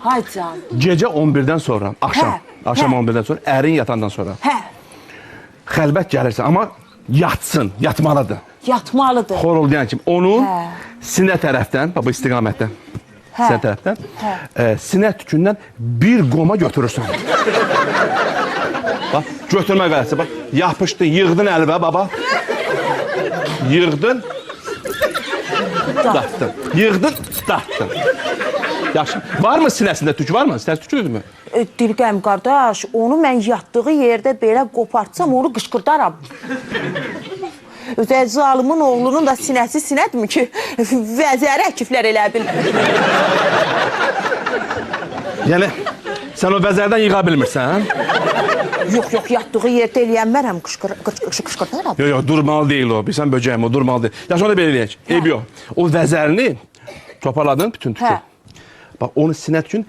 Hay can. Gecə 11-dən sonra, axşam 11-dən sonra, ərin yatandan sonra. Hə, Xəlbət gəlirsə, amma yatsın, yatmalıdır. yatmalıdır. Xoruldayan kimi. Onun Hə. sinə tərəfdən, bu istiqamətdən, Hə. sinə tərəfdən, sinə tükündən bir qoma götürürsən. Bax, götürmə qələsi, bax, yapışdın, yığdın əlbə, baba. Yığdın, dartdın. Yığdın, dartdın. Yaxşı. Varmı sinəsində tük, varmı? Sinəsi tüküdürmü? Dilqəm qardaş, onu mən yatdığı yerdə belə qopartsam, onu qışqırdaram. Özə zalımın oğlunun da sinəsi sinədmi ki, vəzəri əkiflər elə bil. Yəni, sən o vəzərdən yığa bilmirsən, Yox, yatdığı yerdə eləyənmərəm, qışqırdaram. Yox, durmalı deyil o. Bilsən böcəyim, o durmalı deyil. Yaxşı, onu belə eləyək. Eyb yox. O vəzərini toparladın bütün tükü. Hə. Bax, onu sinət üçün